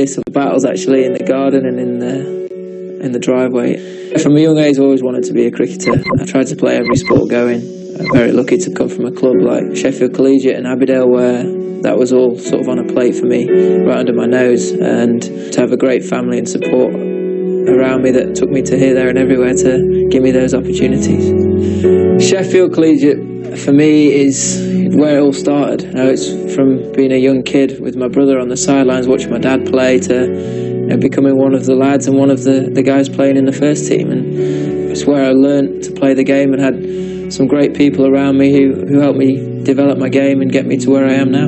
Some battles actually in the garden and in the driveway. From a young age, I always wanted to be a cricketer. I tried to play every sport going. I'm very lucky to come from a club like Sheffield Collegiate and Abbeydale, where that was all sort of on a plate for me, right under my nose, and to have a great family and support around me that took me to here, there and everywhere to give me those opportunities. Sheffield Collegiate for me is where it all started. You know, it's from being a young kid with my brother on the sidelines watching my dad play to becoming one of the lads and one of the guys playing in the first team, and it's where I learned to play the game and had some great people around me who helped me develop my game and get me to where I am now.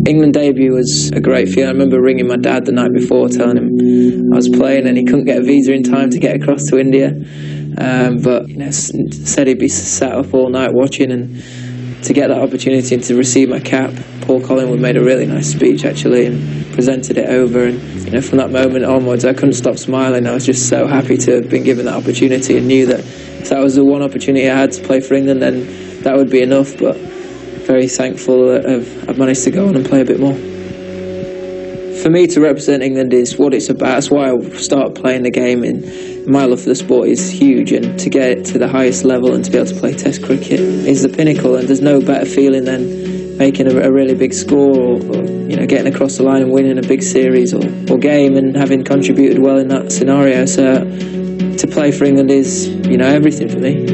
England debut was a great feeling. I remember ringing my dad the night before, telling him I was playing, and he couldn't get a visa in time to get across to India. But said he'd be sat up all night watching, and to get that opportunity and to receive my cap, Paul Collingwood made a really nice speech actually and presented it over, and from that moment onwards I couldn't stop smiling. I was just so happy to have been given that opportunity and knew that if that was the one opportunity I had to play for England, then that would be enough. But very thankful that I've managed to go on and play a bit more. For me, to represent England is what it's about. That's why I started playing the game, and my love for the sport is huge, and to get it to the highest level and to be able to play Test cricket is the pinnacle, and there's no better feeling than making a really big score or getting across the line and winning a big series or game and having contributed well in that scenario. So to play for England is everything for me.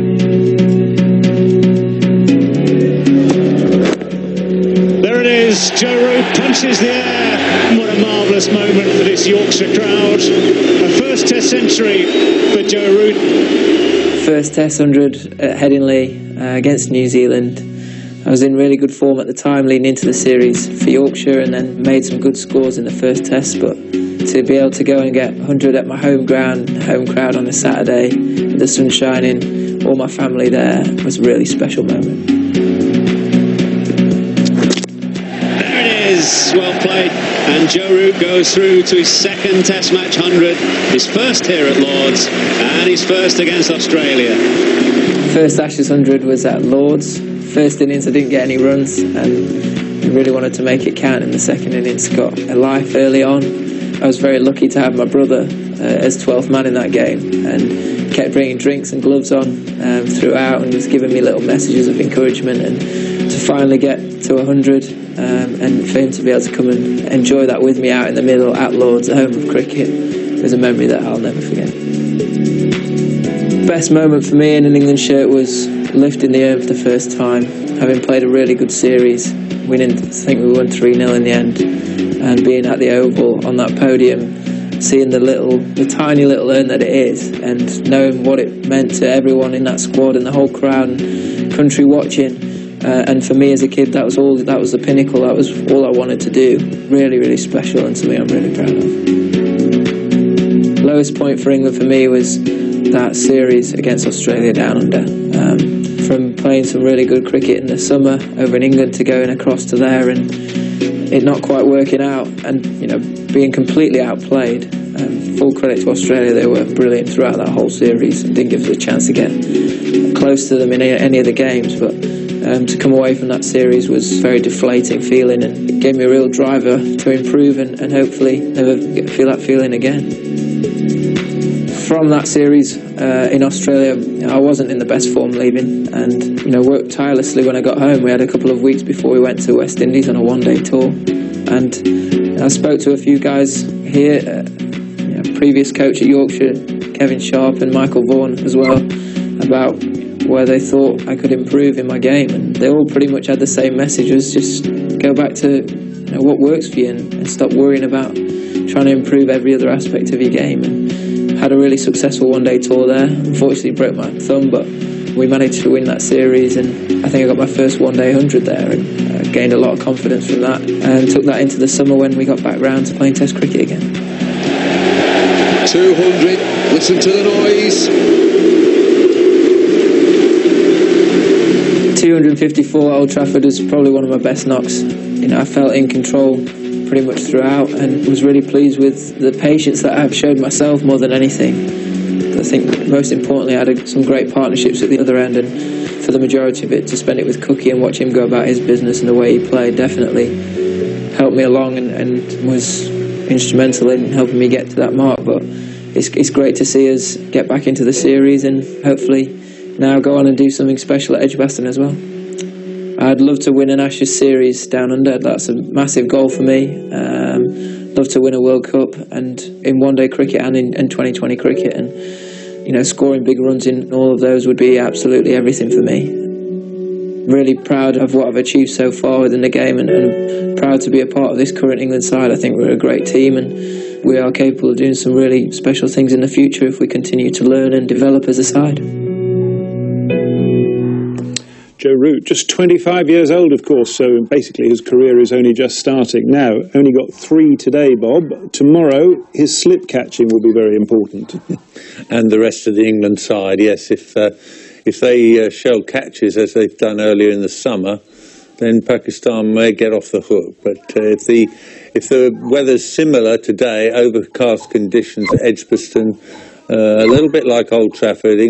Joo Root punches the air. What a marvellous moment for this Yorkshire crowd. A first Test century for Joo Root. First Test 100 at Headingley against New Zealand. I was in really good form at the time leading into the series for Yorkshire, and then made some good scores in the first Test. But to be able to go and get 100 at my home ground, home crowd on a Saturday, with the sun shining, all my family there, was a really special moment. Well played, and Joo Root goes through to his second Test match 100, his first here at Lord's, and his first against Australia. First Ashes 100 was at Lord's. First innings I didn't get any runs, and I really wanted to make it count in the second innings. Got a life early on. I was very lucky to have my brother as 12th man in that game, and kept bringing drinks and gloves on throughout, and was giving me little messages of encouragement, and to finally get to 100 and for him to be able to come and enjoy that with me out in the middle at Lord's, the home of cricket, is a memory that I'll never forget. Best moment for me in an England shirt was lifting the urn for the first time, having played a really good series, winning, I think we won 3-0 in the end, and being at the Oval on that podium, seeing the tiny little urn that it is, and knowing what it meant to everyone in that squad and the whole crowd and country watching. And for me as a kid, that was the pinnacle. That was all I wanted to do. Really, really special, and something I'm really proud of. Lowest point for England for me was that series against Australia down under. From playing some really good cricket in the summer over in England to going across to there and it not quite working out, and being completely outplayed. Full credit to Australia, they were brilliant throughout that whole series and didn't give us a chance to get close to them in any of the games, but to come away from that series was a very deflating feeling, and it gave me a real driver to improve and hopefully never feel that feeling again. From that series in Australia, I wasn't in the best form leaving, and worked tirelessly when I got home. We had a couple of weeks before we went to West Indies on a one-day tour, and I spoke to a few guys here, previous coach at Yorkshire, Kevin Sharp, and Michael Vaughan as well, about where they thought I could improve in my game, and they all pretty much had the same message: was just go back to what works for you and stop worrying about trying to improve every other aspect of your game. And had a really successful one-day tour there. Unfortunately broke my thumb, but we managed to win that series, and I think I got my first one-day 100 there, and gained a lot of confidence from that, and took that into the summer when we got back round to playing Test cricket again. 200, listen to the noise. 254 at Old Trafford was probably one of my best knocks. I felt in control pretty much throughout, and was really pleased with the patience that I've showed myself more than anything. I think most importantly I had some great partnerships at the other end, and for the majority of it to spend it with Cookie and watch him go about his business and the way he played definitely me along and was instrumental in helping me get to that mark. But it's great to see us get back into the series and hopefully now go on and do something special at Edgbaston as well. I'd love to win an Ashes series down under. That's a massive goal for me. Love to win a World Cup and in one-day cricket and in 2020 cricket, and scoring big runs in all of those would be absolutely everything for me. Really proud of what I've achieved so far within the game, and proud to be a part of this current England side. I think we're a great team and we are capable of doing some really special things in the future if we continue to learn and develop as a side. Joo Root, just 25 years old, of course, so basically his career is only just starting now. Only got 3 today, Bob. Tomorrow, his slip catching will be very important. And the rest of the England side, yes. If they shell catches as they've done earlier in the summer, then Pakistan may get off the hook. But if the weather's similar today, overcast conditions at Edgbaston, a little bit like Old Trafford,